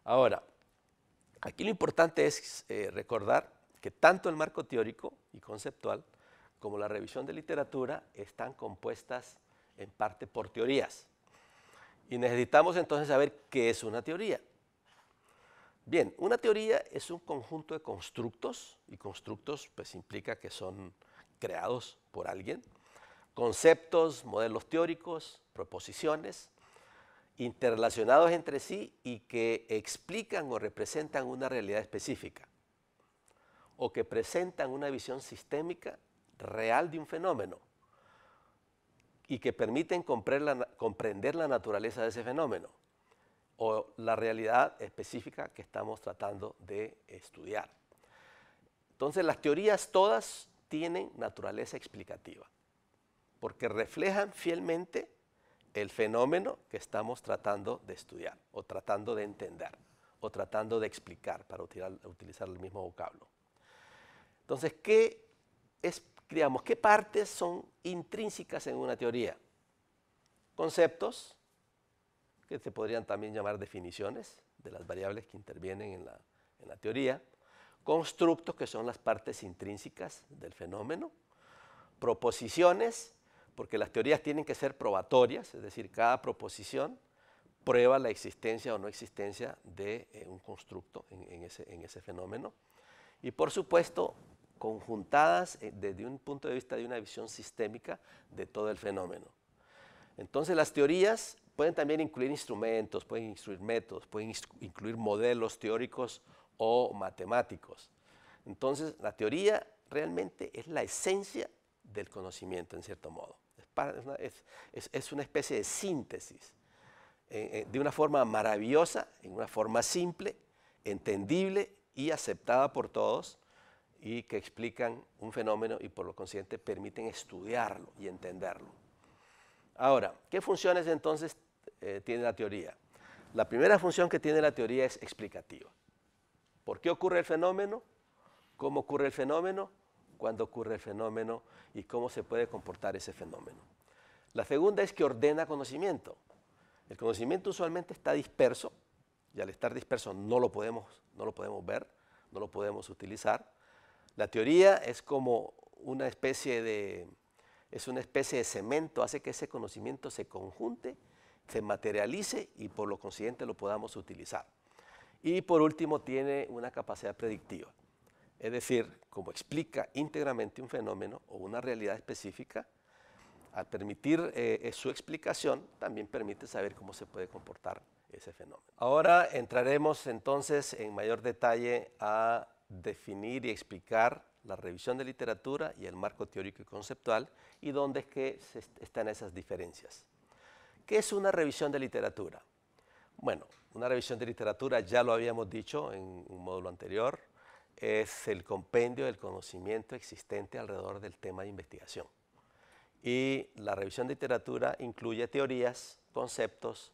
Ahora, aquí lo importante es recordar que tanto el marco teórico y conceptual como la revisión de literatura están compuestas en parte por teorías. Y necesitamos entonces saber qué es una teoría. Bien, una teoría es un conjunto de constructos, y constructos pues implica que son creados por alguien, conceptos, modelos teóricos, proposiciones, interrelacionados entre sí y que explican o representan una realidad específica, o que presentan una visión sistémica real de un fenómeno, y que permiten comprender la naturaleza de ese fenómeno, o la realidad específica que estamos tratando de estudiar. Entonces, las teorías todas tienen naturaleza explicativa, porque reflejan fielmente el fenómeno que estamos tratando de estudiar, o tratando de entender, o tratando de explicar, para utilizar el mismo vocablo. Entonces, ¿qué partes son intrínsecas en una teoría? Conceptos, que se podrían también llamar definiciones de las variables que intervienen en la teoría, constructos, que son las partes intrínsecas del fenómeno, proposiciones, porque las teorías tienen que ser probatorias, es decir, cada proposición prueba la existencia o no existencia de un constructo en ese fenómeno, y por supuesto, conjuntadas desde un punto de vista de una visión sistémica de todo el fenómeno. Entonces, las teorías pueden también incluir instrumentos, pueden incluir métodos, pueden incluir modelos teóricos o matemáticos. Entonces, la teoría realmente es la esencia del conocimiento, en cierto modo. Es una especie de síntesis, de una forma maravillosa, en una forma simple, entendible y aceptada por todos, y que explican un fenómeno y por lo consiguiente permiten estudiarlo y entenderlo. Ahora, ¿qué funciones entonces tiene la teoría? La primera función que tiene la teoría es explicativa. ¿Por qué ocurre el fenómeno? ¿Cómo ocurre el fenómeno? ¿Cuándo ocurre el fenómeno? ¿Y cómo se puede comportar ese fenómeno? La segunda es que ordena conocimiento. El conocimiento usualmente está disperso, y al estar disperso no lo podemos ver, no lo podemos utilizar. La teoría es como una especie de cemento, hace que ese conocimiento se conjunte, se materialice y por lo consiguiente lo podamos utilizar. Y por último, tiene una capacidad predictiva. Es decir, como explica íntegramente un fenómeno o una realidad específica, al permitir su explicación, también permite saber cómo se puede comportar ese fenómeno. Ahora entraremos entonces en mayor detalle a definir y explicar la revisión de literatura y el marco teórico y conceptual, y dónde es que están esas diferencias. ¿Qué es una revisión de literatura? Bueno, una revisión de literatura, ya lo habíamos dicho en un módulo anterior, es el compendio del conocimiento existente alrededor del tema de investigación. Y la revisión de literatura incluye teorías, conceptos,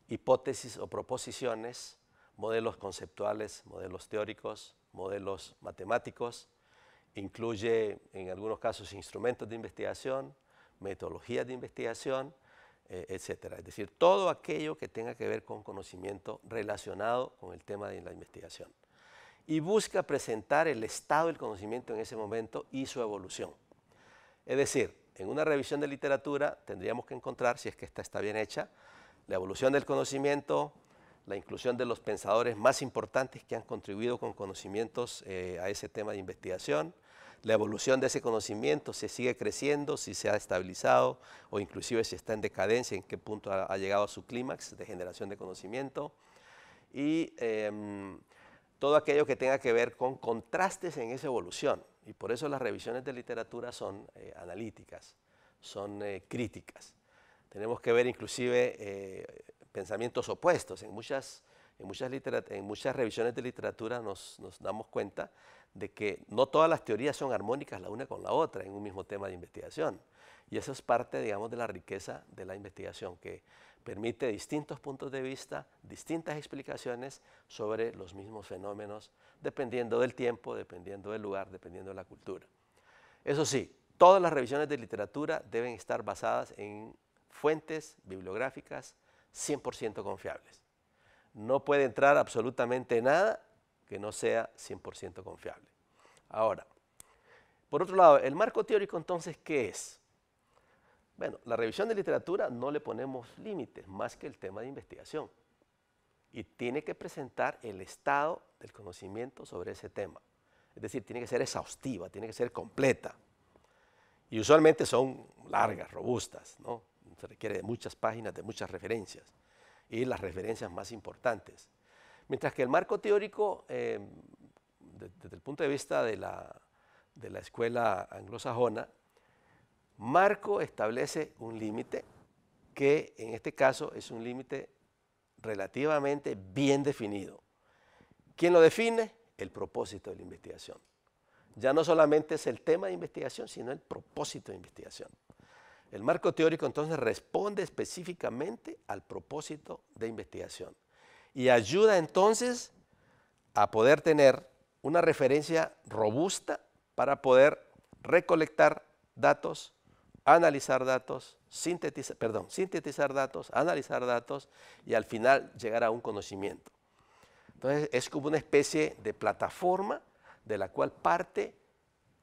hipótesis o proposiciones, modelos conceptuales, modelos teóricos, modelos matemáticos, incluye en algunos casos instrumentos de investigación, metodologías de investigación, etcétera. Es decir, todo aquello que tenga que ver con conocimiento relacionado con el tema de la investigación. Y busca presentar el estado del conocimiento en ese momento y su evolución. Es decir, en una revisión de literatura tendríamos que encontrar, si es que esta está bien hecha, la evolución del conocimiento, la inclusión de los pensadores más importantes que han contribuido con conocimientos a ese tema de investigación, la evolución de ese conocimiento, si sigue creciendo, si se ha estabilizado o inclusive si está en decadencia, en qué punto ha llegado a su clímax de generación de conocimiento, y todo aquello que tenga que ver con contrastes en esa evolución. Y por eso las revisiones de literatura son analíticas, son críticas. Tenemos que ver inclusive pensamientos opuestos. En muchas revisiones de literatura nos damos cuenta de que no todas las teorías son armónicas la una con la otra en un mismo tema de investigación. Y eso es parte, digamos, de la riqueza de la investigación, que permite distintos puntos de vista, distintas explicaciones sobre los mismos fenómenos, dependiendo del tiempo, dependiendo del lugar, dependiendo de la cultura. Eso sí, todas las revisiones de literatura deben estar basadas en fuentes bibliográficas 100% confiables. no puede entrar absolutamente nada que no sea 100% confiable. Ahora, por otro lado, el marco teórico entonces, ¿qué es? Bueno, la revisión de literatura no le ponemos límites más que el tema de investigación y tiene que presentar el estado del conocimiento sobre ese tema. Es decir, tiene que ser exhaustiva, tiene que ser completa. Y usualmente son largas, robustas, ¿no? Se requiere de muchas páginas, de muchas referencias y las referencias más importantes. Mientras que el marco teórico, desde el punto de vista de la escuela anglosajona, marco establece un límite que en este caso es un límite relativamente bien definido. ¿Quién lo define? El propósito de la investigación. Ya no solamente es el tema de investigación, sino el propósito de investigación. El marco teórico entonces responde específicamente al propósito de investigación y ayuda entonces a poder tener una referencia robusta para poder recolectar datos, analizar datos, sintetizar datos, analizar datos y al final llegar a un conocimiento. Entonces es como una especie de plataforma de la cual parte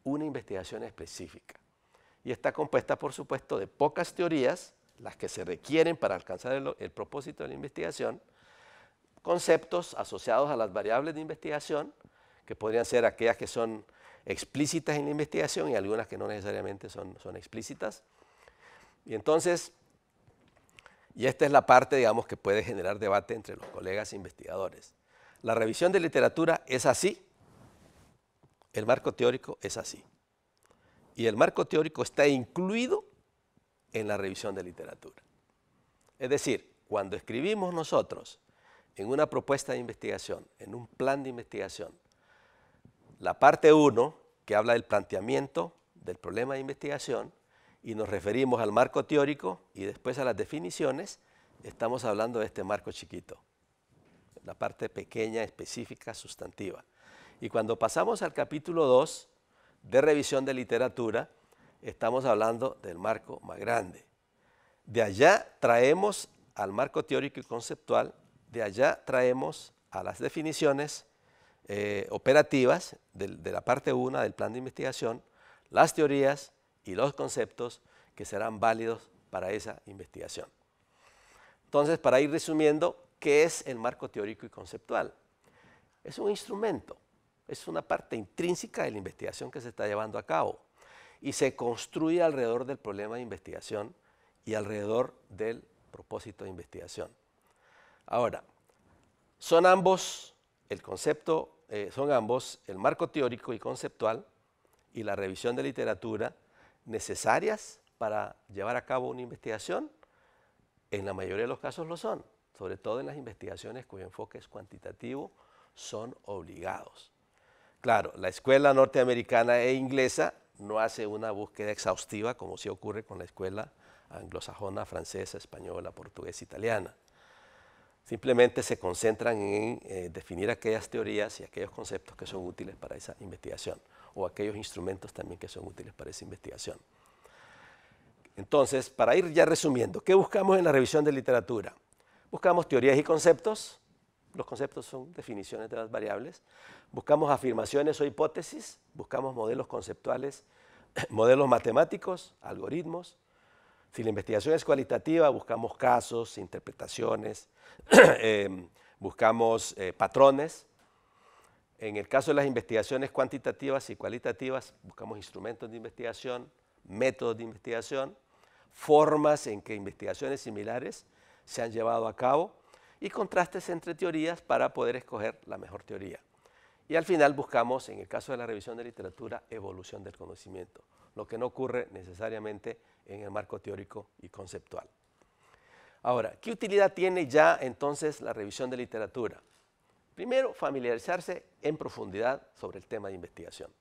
una investigación específica. Y está compuesta, por supuesto, de pocas teorías, las que se requieren para alcanzar el propósito de la investigación, conceptos asociados a las variables de investigación, que podrían ser aquellas que son explícitas en la investigación y algunas que no necesariamente son explícitas. Y entonces, y esta es la parte, digamos, que puede generar debate entre los colegas investigadores. La revisión de literatura es así, el marco teórico es así. Y el marco teórico está incluido en la revisión de literatura. Es decir, cuando escribimos nosotros en una propuesta de investigación, en un plan de investigación, la parte 1, que habla del planteamiento del problema de investigación, y nos referimos al marco teórico y después a las definiciones, estamos hablando de este marco chiquito, la parte pequeña, específica, sustantiva. Y cuando pasamos al capítulo 2 de revisión de literatura, estamos hablando del marco más grande. De allá traemos al marco teórico y conceptual, de allá traemos a las definiciones operativas de la parte 1 del plan de investigación, las teorías y los conceptos que serán válidos para esa investigación. Entonces, para ir resumiendo, ¿qué es el marco teórico y conceptual? Es un instrumento, es una parte intrínseca de la investigación que se está llevando a cabo y se construye alrededor del problema de investigación y alrededor del propósito de investigación. Ahora, son ambos el marco teórico y conceptual y la revisión de literatura necesarias para llevar a cabo una investigación. En la mayoría de los casos lo son, sobre todo en las investigaciones cuyo enfoque es cuantitativo, son obligados. Claro, la escuela norteamericana e inglesa no hace una búsqueda exhaustiva como sí ocurre con la escuela anglosajona, francesa, española, portuguesa, italiana. Simplemente se concentran en definir aquellas teorías y aquellos conceptos que son útiles para esa investigación o aquellos instrumentos también que son útiles para esa investigación. Entonces, para ir ya resumiendo, ¿qué buscamos en la revisión de literatura? Buscamos teorías y conceptos. Los conceptos son definiciones de las variables. Buscamos afirmaciones o hipótesis. Buscamos modelos conceptuales, modelos matemáticos, algoritmos. Si la investigación es cualitativa, buscamos casos, interpretaciones, buscamos patrones. En el caso de las investigaciones cuantitativas y cualitativas, buscamos instrumentos de investigación, métodos de investigación, formas en que investigaciones similares se han llevado a cabo y contrastes entre teorías para poder escoger la mejor teoría. Y al final buscamos, en el caso de la revisión de literatura, evolución del conocimiento, lo que no ocurre necesariamente en el marco teórico y conceptual. Ahora, ¿qué utilidad tiene ya entonces la revisión de literatura? Primero, familiarizarse en profundidad sobre el tema de investigación.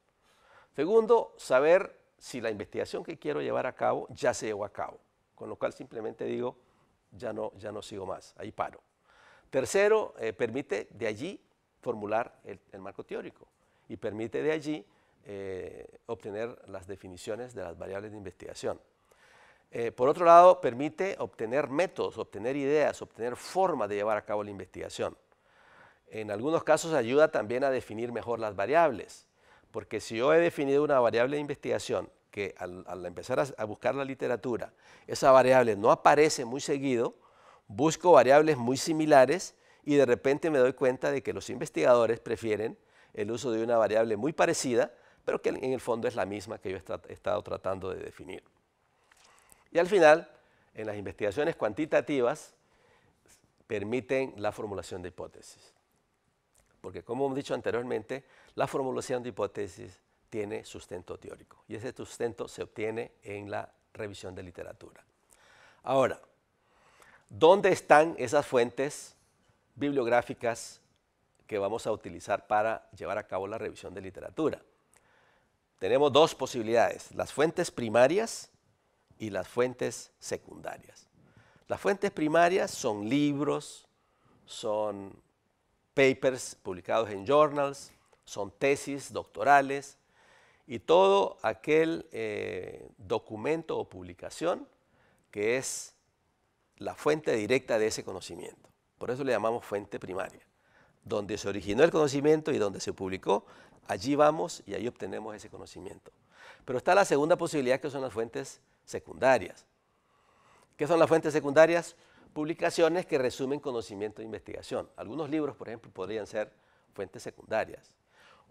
Segundo, saber si la investigación que quiero llevar a cabo ya se llevó a cabo, con lo cual simplemente digo, ya no sigo más, ahí paro. Tercero, permite de allí formular el marco teórico y permite de allí obtener las definiciones de las variables de investigación. Por otro lado, permite obtener métodos, obtener ideas, obtener formas de llevar a cabo la investigación. En algunos casos ayuda también a definir mejor las variables, porque si yo he definido una variable de investigación que al empezar a buscar la literatura, esa variable no aparece muy seguido, busco variables muy similares y de repente me doy cuenta de que los investigadores prefieren el uso de una variable muy parecida, pero que en el fondo es la misma que yo he estado tratando de definir. Y al final, en las investigaciones cuantitativas, permiten la formulación de hipótesis. Porque como hemos dicho anteriormente, la formulación de hipótesis tiene sustento teórico y ese sustento se obtiene en la revisión de literatura. Ahora, ¿dónde están esas fuentes bibliográficas que vamos a utilizar para llevar a cabo la revisión de literatura? Tenemos dos posibilidades, las fuentes primarias y las fuentes secundarias. Las fuentes primarias son libros, son papers publicados en journals, son tesis doctorales y todo aquel documento o publicación que es la fuente directa de ese conocimiento. Por eso le llamamos fuente primaria. Donde se originó el conocimiento y donde se publicó, allí vamos y ahí obtenemos ese conocimiento. Pero está la segunda posibilidad, que son las fuentes secundarias. ¿Qué son las fuentes secundarias? Publicaciones que resumen conocimiento de investigación. Algunos libros, por ejemplo, podrían ser fuentes secundarias.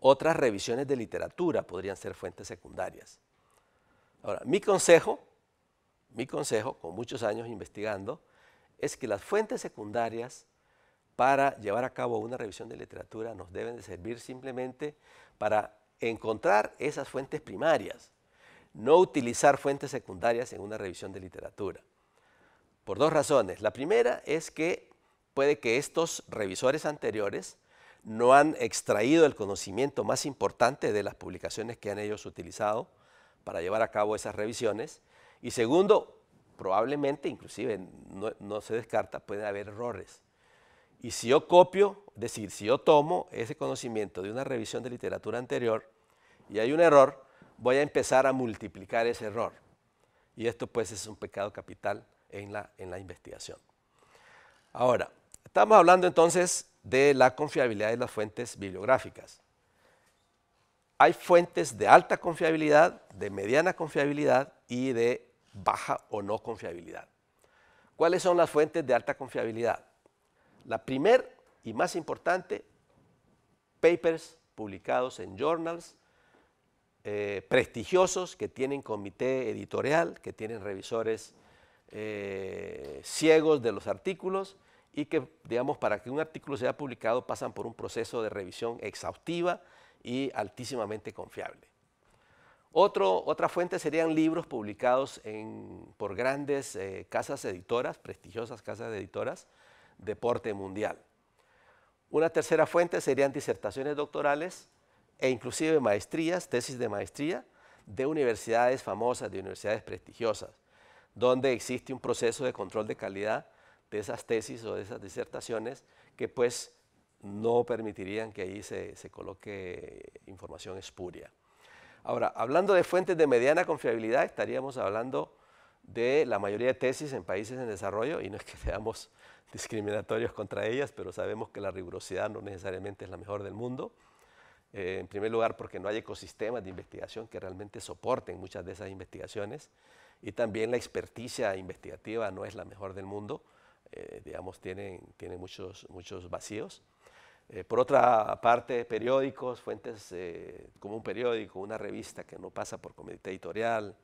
Otras revisiones de literatura podrían ser fuentes secundarias. Ahora, mi consejo, con muchos años investigando, es que las fuentes secundarias para llevar a cabo una revisión de literatura nos deben de servir simplemente para encontrar esas fuentes primarias, no utilizar fuentes secundarias en una revisión de literatura. Por dos razones. La primera es que puede que estos revisores anteriores no han extraído el conocimiento más importante de las publicaciones que han ellos utilizado para llevar a cabo esas revisiones. Y segundo, probablemente, inclusive no se descarta, puede haber errores. Y si yo copio, es decir, si yo tomo ese conocimiento de una revisión de literatura anterior y hay un error, voy a empezar a multiplicar ese error. Y esto pues es un pecado capital en la investigación. Ahora, estamos hablando entonces de la confiabilidad de las fuentes bibliográficas. Hay fuentes de alta confiabilidad, de mediana confiabilidad y de baja o no confiabilidad. ¿Cuáles son las fuentes de alta confiabilidad? La primera y más importante, papers publicados en journals prestigiosos que tienen comité editorial, que tienen revisores ciegos de los artículos y que, digamos, para que un artículo sea publicado pasan por un proceso de revisión exhaustiva y altísimamente confiable. Otra fuente serían libros publicados por grandes casas editoras, prestigiosas casas editoras de porte mundial. Una tercera fuente serían disertaciones doctorales e inclusive maestrías, tesis de maestría de universidades famosas, de universidades prestigiosas, donde existe un proceso de control de calidad de esas tesis o de esas disertaciones que pues no permitirían que ahí se coloque información espuria. Ahora, hablando de fuentes de mediana confiabilidad, estaríamos hablando de la mayoría de tesis en países en desarrollo, y no es que seamos discriminatorios contra ellas, pero sabemos que la rigurosidad no necesariamente es la mejor del mundo. En primer lugar, porque no hay ecosistemas de investigación que realmente soporten muchas de esas investigaciones, y también la experticia investigativa no es la mejor del mundo, digamos, tiene muchos vacíos. Por otra parte, periódicos, fuentes como un periódico, una revista que no pasa por comité editorial,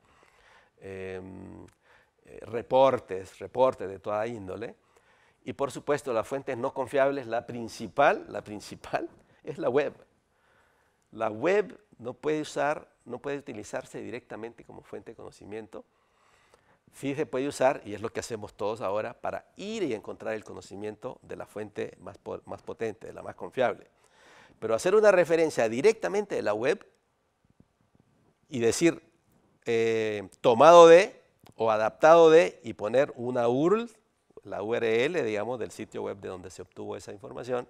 reportes de toda índole. Y por supuesto, las fuentes no confiables, la principal es la web. La web no puede utilizarse directamente como fuente de conocimiento. Sí se puede usar, y es lo que hacemos todos ahora, para ir y encontrar el conocimiento de la fuente más potente, de la más confiable. Pero hacer una referencia directamente de la web y decir tomado de o adaptado de y poner una URL, la URL, digamos, del sitio web de donde se obtuvo esa información,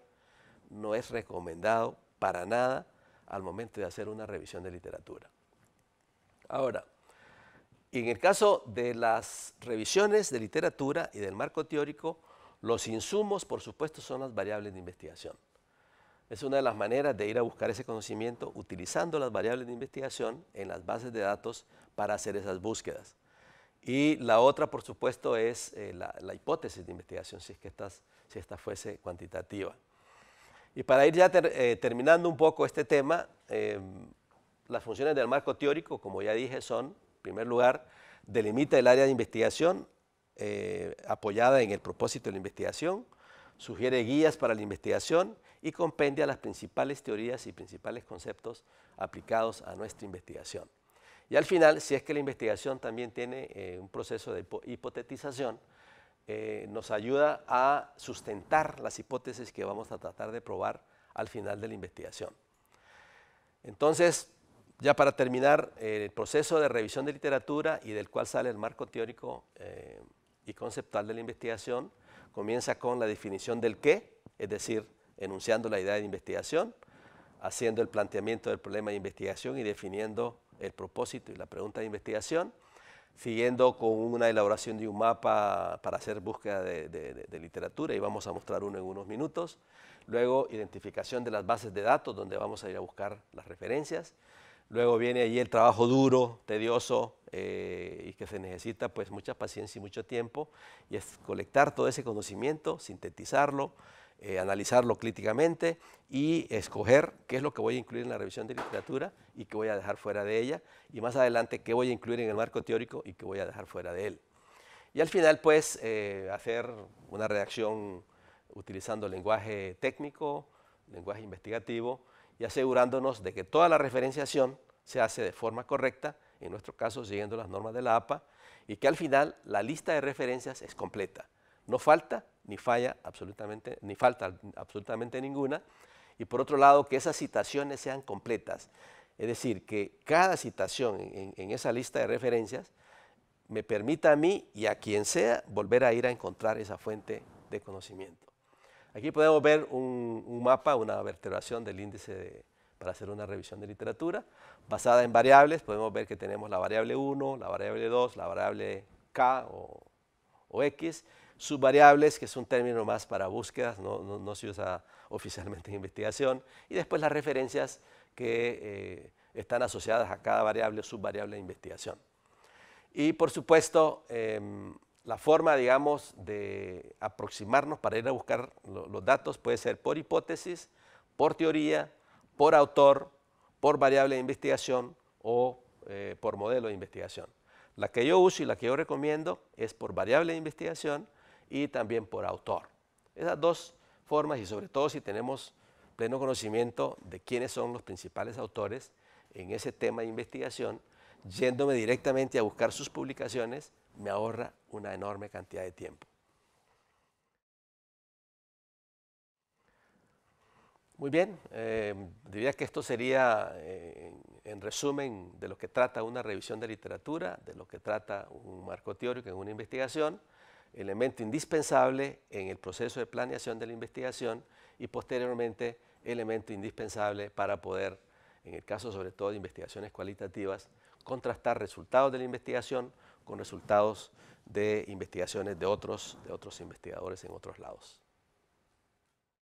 no es recomendado para nada al momento de hacer una revisión de literatura. Ahora, Y en el caso de las revisiones de literatura y del marco teórico, los insumos, por supuesto, son las variables de investigación. Es una de las maneras de ir a buscar ese conocimiento utilizando las variables de investigación en las bases de datos para hacer esas búsquedas. Y la otra, por supuesto, es la hipótesis de investigación, si esta fuese cuantitativa. Y para ir ya terminando un poco este tema, las funciones del marco teórico, como ya dije, son, en primer lugar, delimita el área de investigación apoyada en el propósito de la investigación, sugiere guías para la investigación y compendia las principales teorías y principales conceptos aplicados a nuestra investigación. Y al final, si es que la investigación también tiene un proceso de hipotetización, nos ayuda a sustentar las hipótesis que vamos a tratar de probar al final de la investigación. Entonces, ya para terminar, el proceso de revisión de literatura y del cual sale el marco teórico y conceptual de la investigación, comienza con la definición del qué, es decir, enunciando la idea de investigación, haciendo el planteamiento del problema de investigación y definiendo el propósito y la pregunta de investigación, siguiendo con una elaboración de un mapa para hacer búsqueda de literatura, y vamos a mostrar uno en unos minutos. Luego, identificación de las bases de datos, donde vamos a ir a buscar las referencias. Luego viene allí el trabajo duro, tedioso, y que se necesita pues mucha paciencia y mucho tiempo, y es colectar todo ese conocimiento, sintetizarlo, analizarlo críticamente y escoger qué es lo que voy a incluir en la revisión de literatura y qué voy a dejar fuera de ella, y más adelante qué voy a incluir en el marco teórico y qué voy a dejar fuera de él. Y al final pues hacer una redacción utilizando lenguaje técnico, lenguaje investigativo, y asegurándonos de que toda la referenciación se hace de forma correcta, en nuestro caso siguiendo las normas de la APA, y que al final la lista de referencias es completa. No falta ni falla absolutamente, ni falta absolutamente ninguna, y por otro lado que esas citaciones sean completas, es decir, que cada citación en esa lista de referencias me permita a mí y a quien sea volver a ir a encontrar esa fuente de conocimiento. Aquí podemos ver un mapa, una vertebración del índice para hacer una revisión de literatura basada en variables. Podemos ver que tenemos la variable 1, la variable 2, la variable K o X, subvariables, que es un término más para búsquedas, no se usa oficialmente en investigación, y después las referencias que están asociadas a cada variable o subvariable de investigación. Y por supuesto, la forma, digamos, de aproximarnos para ir a buscar los datos puede ser por hipótesis, por teoría, por autor, por variable de investigación o por modelo de investigación. La que yo uso y la que yo recomiendo es por variable de investigación y también por autor. Esas dos formas, y sobre todo si tenemos pleno conocimiento de quiénes son los principales autores en ese tema de investigación, yéndome directamente a buscar sus publicaciones, me ahorra una enorme cantidad de tiempo. Muy bien, diría que esto sería en resumen de lo que trata una revisión de literatura, de lo que trata un marco teórico en una investigación, elemento indispensable en el proceso de planeación de la investigación y posteriormente elemento indispensable para poder, en el caso sobre todo de investigaciones cualitativas, contrastar resultados de la investigación con resultados de investigaciones de otros investigadores en otros lados.